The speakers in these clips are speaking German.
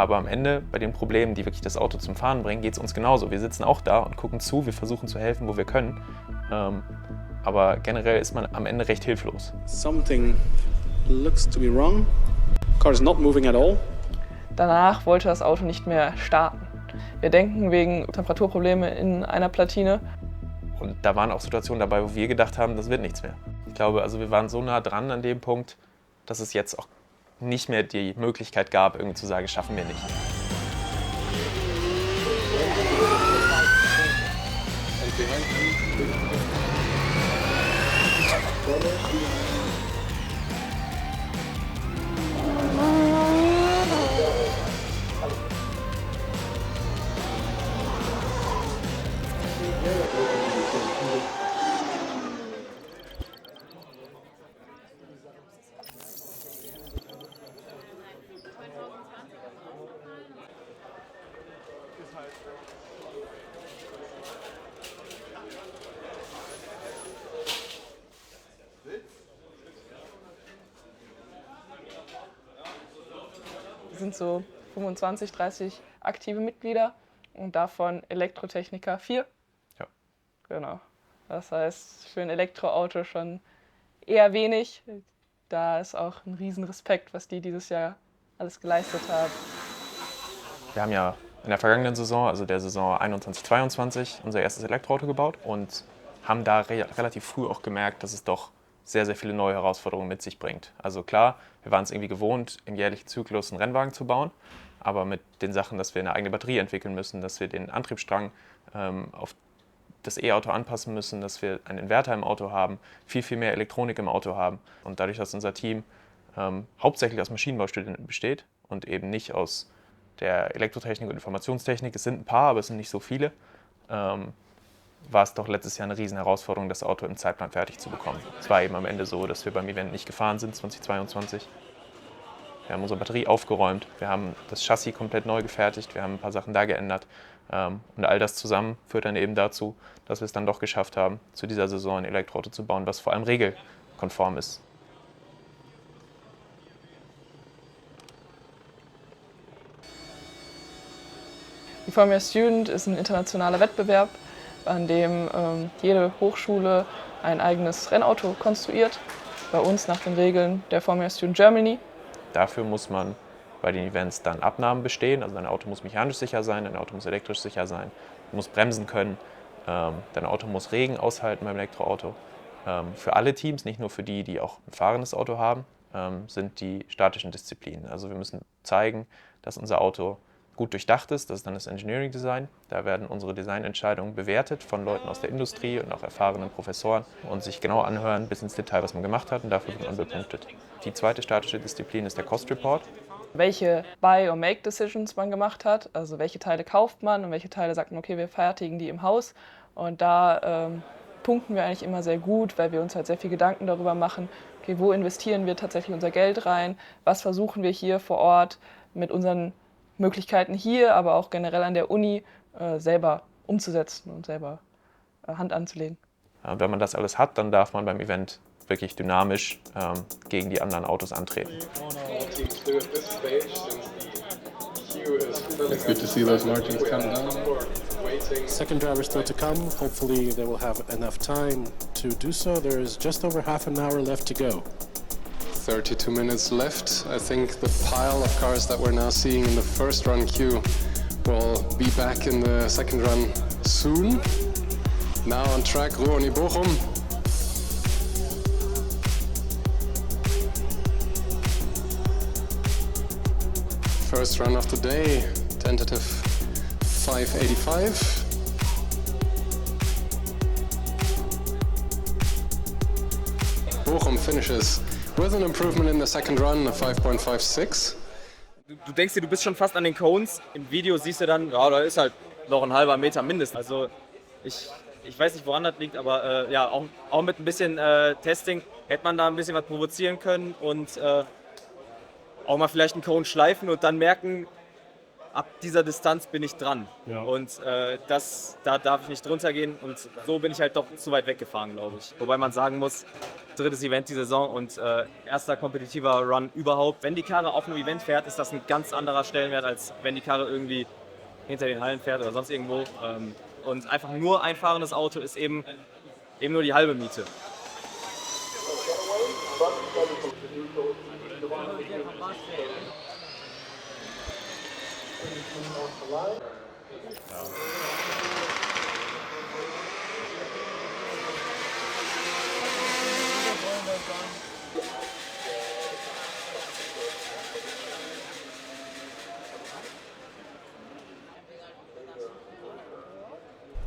Aber am Ende, bei den Problemen, die wirklich das Auto zum Fahren bringen, geht es uns genauso. Wir sitzen auch da und gucken zu, wir versuchen zu helfen, wo wir können. Aber generell ist man am Ende recht hilflos. Something looks to be wrong. Car is not moving at all. Danach wollte das Auto nicht mehr starten. Wir denken wegen Temperaturprobleme in einer Platine. Und da waren auch Situationen dabei, wo wir gedacht haben, das wird nichts mehr. Ich glaube, also wir waren so nah dran an dem Punkt, dass es jetzt auch nicht mehr die Möglichkeit gab, irgendwie zu sagen, schaffen wir nicht. Wir sind so 25, 30 aktive Mitglieder und davon Elektrotechniker 4. Ja. Genau. Das heißt, für ein Elektroauto schon eher wenig. Da ist auch ein Riesenrespekt, was die dieses Jahr alles geleistet haben. Wir haben ja in der vergangenen Saison, also der Saison 21/22, unser erstes Elektroauto gebaut und haben da relativ früh auch gemerkt, dass es doch sehr, sehr viele neue Herausforderungen mit sich bringt. Also klar, wir waren es irgendwie gewohnt, im jährlichen Zyklus einen Rennwagen zu bauen, aber mit den Sachen, dass wir eine eigene Batterie entwickeln müssen, dass wir den Antriebsstrang auf das E-Auto anpassen müssen, dass wir einen Inverter im Auto haben, viel, viel mehr Elektronik im Auto haben. Und dadurch, dass unser Team hauptsächlich aus Maschinenbaustudenten besteht und eben nicht aus der Elektrotechnik und Informationstechnik, es sind ein paar, aber es sind nicht so viele, war es doch letztes Jahr eine riesen Herausforderung, das Auto im Zeitplan fertig zu bekommen. Es war eben am Ende so, dass wir beim Event nicht gefahren sind, 2022. Wir haben unsere Batterie aufgeräumt, wir haben das Chassis komplett neu gefertigt, wir haben ein paar Sachen da geändert. Und all das zusammen führt dann eben dazu, dass wir es dann doch geschafft haben, zu dieser Saison ein Elektroauto zu bauen, was vor allem regelkonform ist. Die Formula Student ist ein internationaler Wettbewerb, an dem jede Hochschule ein eigenes Rennauto konstruiert. Bei uns nach den Regeln der Formula Student Germany. Dafür muss man bei den Events dann Abnahmen bestehen. Also dein Auto muss mechanisch sicher sein, dein Auto muss elektrisch sicher sein, du musst bremsen können, dein Auto muss Regen aushalten beim Elektroauto. Für alle Teams, nicht nur für die, die auch ein fahrendes Auto haben, sind die statischen Disziplinen. Also wir müssen zeigen, dass unser Auto gut durchdacht ist, das ist dann das Engineering Design. Da werden unsere Designentscheidungen bewertet von Leuten aus der Industrie und auch erfahrenen Professoren und sich genau anhören bis ins Detail, was man gemacht hat, und dafür wird man bepunktet. Die zweite statische Disziplin ist der Cost Report. Welche Buy- or Make-Decisions man gemacht hat, also welche Teile kauft man und welche Teile sagt man, okay, wir fertigen die im Haus. Und da punkten wir eigentlich immer sehr gut, weil wir uns halt sehr viel Gedanken darüber machen, okay, wo investieren wir tatsächlich unser Geld rein, was versuchen wir hier vor Ort mit unseren Möglichkeiten hier, aber auch generell an der Uni selber umzusetzen und selber Hand anzulegen. Und wenn man das alles hat, dann darf man beim Event wirklich dynamisch gegen die anderen Autos antreten. It's good to see those margins come down. Second driver still to come. Hopefully they will have enough time to do so. There is just over half an hour left to go. 32 minutes left. I think the pile of cars that we're now seeing in the first run queue will be back in the second run soon. Now on track, Ruoni Bochum. First run of the day, tentative 585. Bochum finishes with an improvement in the second run, a 5.56. Du denkst dir, du bist schon fast an den Cones. Im Video siehst du dann, ja, da ist halt noch ein halber Meter mindestens. Also ich weiß nicht, woran das liegt, aber ja, auch mit ein bisschen Testing hätte man da ein bisschen was provozieren können und auch mal vielleicht einen Cone schleifen und dann merken, ab dieser Distanz bin ich dran. Ja. Und da darf ich nicht drunter gehen und so bin ich halt doch zu weit weggefahren, glaube ich. Wobei man sagen muss, drittes Event die Saison und erster kompetitiver Run überhaupt. Wenn die Karre auf einem Event fährt, ist das ein ganz anderer Stellenwert, als wenn die Karre irgendwie hinter den Hallen fährt oder sonst irgendwo. Und einfach nur ein fahrendes Auto ist eben nur die halbe Miete.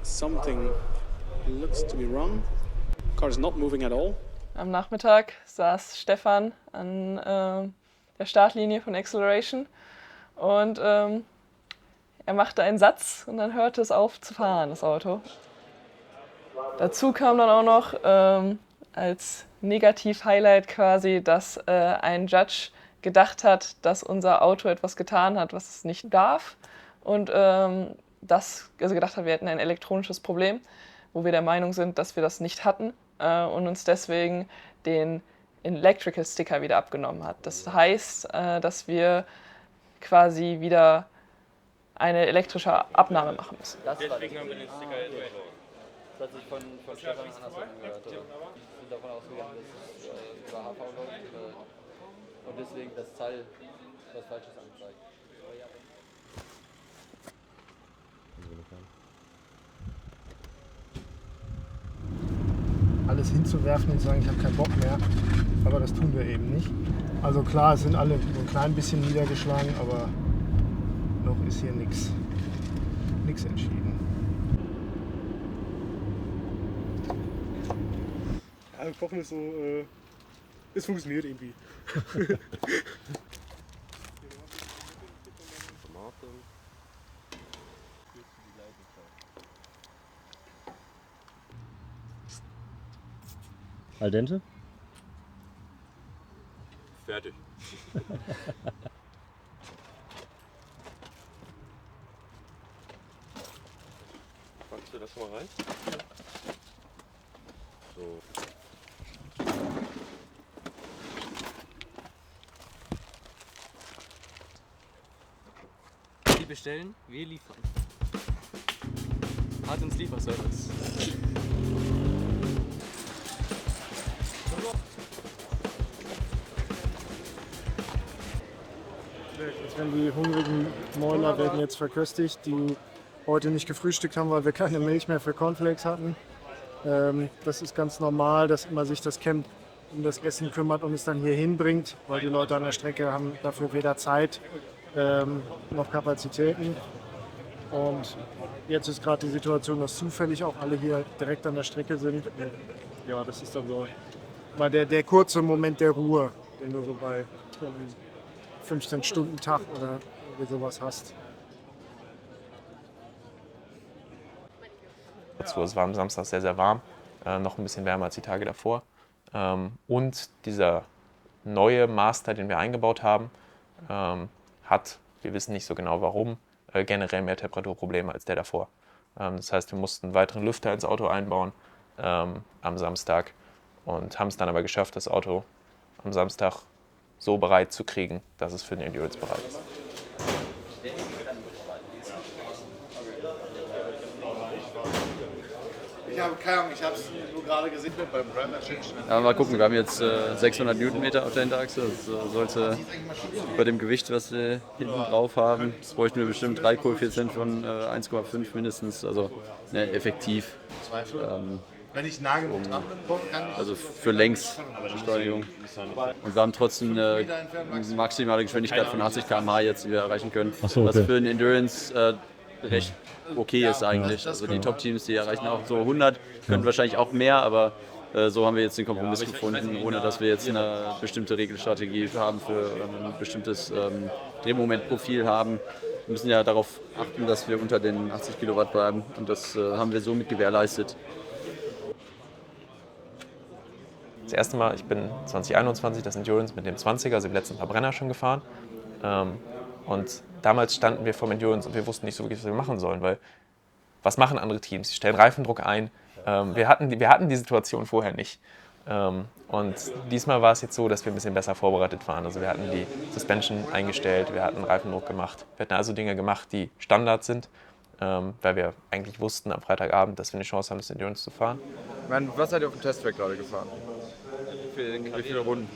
Something looks to be wrong. Car is not moving at all. Am Nachmittag saß Stefan an der Startlinie von Acceleration und er machte einen Satz und dann hörte es auf zu fahren, das Auto. Dazu kam dann auch noch als Negativ-Highlight quasi, dass ein Judge gedacht hat, dass unser Auto etwas getan hat, was es nicht darf. Und gedacht hat, wir hätten ein elektronisches Problem, wo wir der Meinung sind, dass wir das nicht hatten und uns deswegen den Electrical Sticker wieder abgenommen hat. Das heißt, dass wir quasi wieder eine elektrische Abnahme machen müssen. Deswegen haben wir den Sticker jetzt. Das hat sich von Stefan anders angehört. Wir sind davon ausgegangen, dass es über HV läuft und deswegen das Teil was Falsches anzeigt. Alles hinzuwerfen und sagen, ich habe keinen Bock mehr. Aber das tun wir eben nicht. Also klar, es sind alle so ein klein bisschen niedergeschlagen, aber noch ist hier nichts entschieden. Ja, Kochen ist so, es funktioniert irgendwie. Al dente? Fertig. Packst du das mal rein? So. Die bestellen, wir liefern. Hat uns Lieferservice. Wenn die hungrigen Mäuler werden jetzt verköstigt, die heute nicht gefrühstückt haben, weil wir keine Milch mehr für Cornflakes hatten. Das ist ganz normal, dass immer sich das Camp um das Essen kümmert und es dann hier hinbringt, weil die Leute an der Strecke haben dafür weder Zeit noch Kapazitäten. Und jetzt ist gerade die Situation, dass zufällig auch alle hier direkt an der Strecke sind. Ja, das ist dann so mal der kurze Moment der Ruhe, den du so bei 15-Stunden-Tag oder sowas hast. Es war am Samstag sehr, sehr warm, noch ein bisschen wärmer als die Tage davor. Und dieser neue Master, den wir eingebaut haben, hat, wir wissen nicht so genau warum, generell mehr Temperaturprobleme als der davor. Das heißt, wir mussten einen weiteren Lüfter ins Auto einbauen am Samstag und haben es dann aber geschafft, das Auto am Samstag so bereit zu kriegen, dass es für den Endurance bereit ist. Ich habe keine Ahnung, ich habe es nur gerade gesehen beim Brandon. Ja, mal gucken, wir haben jetzt 600 Newtonmeter auf der Hinterachse. Das sollte bei dem Gewicht, was wir hinten drauf haben, das bräuchten wir bestimmt 3 Koeffizienten von 1,5 mindestens, also effektiv. Wenn ich nah genug dran bin, kann ich. Also für Längsbeschleunigung. Und wir haben trotzdem eine maximale Geschwindigkeit von 80 km/h jetzt, die wir erreichen können. Ach so, okay. Was für einen Endurance recht okay ist eigentlich. Also die Top-Teams, die erreichen auch so 100, können wahrscheinlich auch mehr, aber so haben wir jetzt den Kompromiss gefunden, ohne dass wir jetzt eine bestimmte Regelstrategie haben für ein bestimmtes Drehmomentprofil haben. Wir müssen ja darauf achten, dass wir unter den 80 Kilowatt bleiben und das haben wir somit gewährleistet. Das erste Mal, ich bin 2021 das Endurance mit dem 20er, also dem letzten Verbrenner schon gefahren. Und damals standen wir vor Endurance und wir wussten nicht so wirklich, was wir machen sollen, weil was machen andere Teams? Sie stellen Reifendruck ein. Wir hatten die Situation vorher nicht. Und diesmal war es jetzt so, dass wir ein bisschen besser vorbereitet waren. Also wir hatten die Suspension eingestellt, wir hatten Reifendruck gemacht. Wir hatten also Dinge gemacht, die Standard sind, weil wir eigentlich wussten am Freitagabend, dass wir eine Chance haben, das Endurance zu fahren. Was seid ihr auf dem Testtrack gerade gefahren? Wie viele Runden?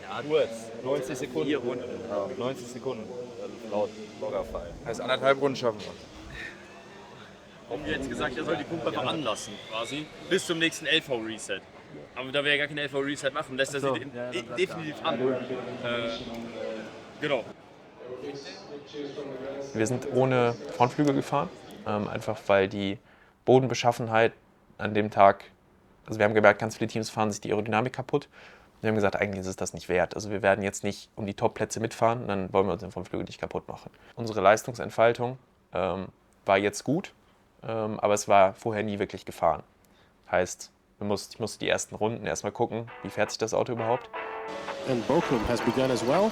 Ja, kurz. 90 Sekunden. 4 Runden. Ja. 90 Sekunden. Laut Loggerfall. Heißt 1,5 Runden schaffen wir. Haben wir jetzt gesagt, er soll die Pumpe veranlassen, quasi, bis zum nächsten LV-Reset. Aber da wir ja gar keinen LV-Reset machen, lässt er sie definitiv an. Genau. Wir sind ohne Frontflügel gefahren, einfach weil die Bodenbeschaffenheit an dem Tag, also wir haben gemerkt, ganz viele Teams fahren sich die Aerodynamik kaputt. Wir haben gesagt, eigentlich ist es das nicht wert. Also wir werden jetzt nicht um die Top-Plätze mitfahren, dann wollen wir uns den Frontflügel nicht kaputt machen. Unsere Leistungsentfaltung war jetzt gut, aber es war vorher nie wirklich gefahren. Heißt, ich musste die ersten Runden erstmal gucken, wie fährt sich das Auto überhaupt. And Bochum has begun as well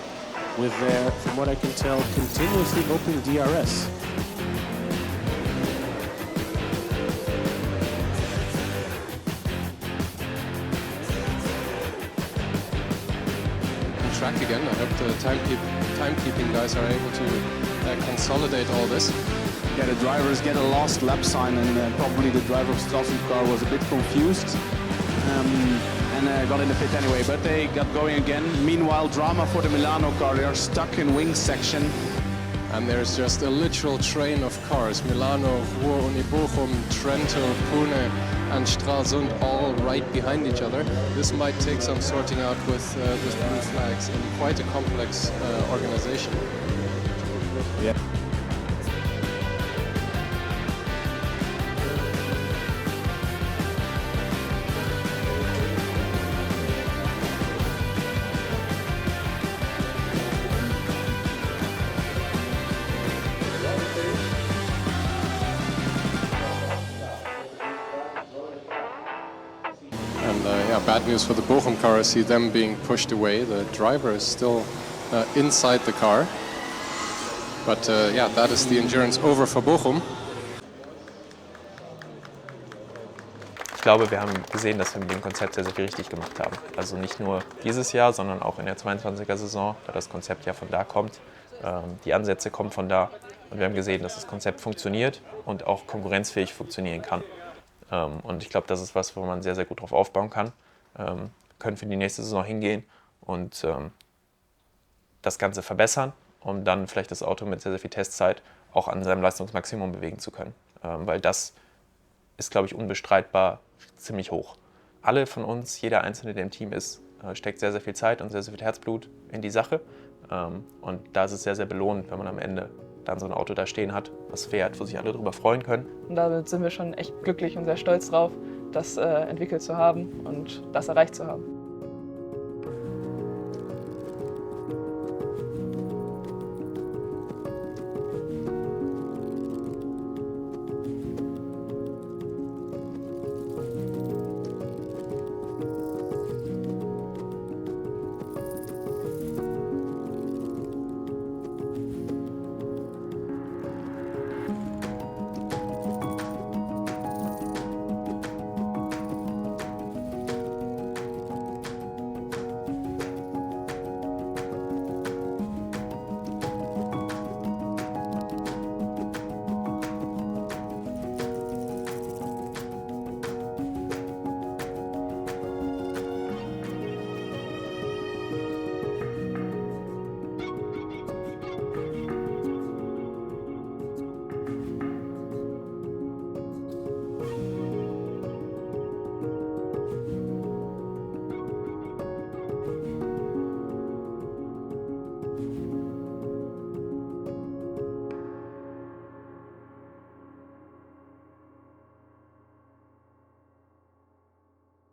with their, from what I can tell, continuously open DRS. Track again. I hope the timekeeping guys are able to consolidate all this. Yeah, the drivers get a lost lap sign, and probably the driver of Strassen's car was a bit confused and got in the pit anyway. But they got going again. Meanwhile, drama for the Milano car. They are stuck in wing section. And there's just a literal train of cars. Milano, Ruhr, Bochum, Trento, Pune and Stralsund all right behind each other. This might take some sorting out with blue flags in quite a complex organization. Yeah. Bad news for the Bochum car. I see them being pushed away. The driver is still inside the car. But that is the endurance over for Bochum. Ich glaube, wir haben gesehen, dass wir mit dem Konzept sehr, sehr viel richtig gemacht haben. Also nicht nur dieses Jahr, sondern auch in der 22er-Saison, da das Konzept ja von da kommt. Die Ansätze kommen von da. Und wir haben gesehen, dass das Konzept funktioniert und auch konkurrenzfähig funktionieren kann. Und ich glaube, das ist was, wo man sehr, sehr gut drauf aufbauen kann. Können für die nächste Saison hingehen und das Ganze verbessern, um dann vielleicht das Auto mit sehr, sehr viel Testzeit auch an seinem Leistungsmaximum bewegen zu können. Weil das ist, glaube ich, unbestreitbar ziemlich hoch. Alle von uns, jeder Einzelne, der im Team ist, steckt sehr, sehr viel Zeit und sehr, sehr viel Herzblut in die Sache. Und da ist es sehr, sehr belohnend, wenn man am Ende dann so ein Auto da stehen hat, was fährt, wo sich alle drüber freuen können. Und damit sind wir schon echt glücklich und sehr stolz drauf, das entwickelt zu haben und das erreicht zu haben.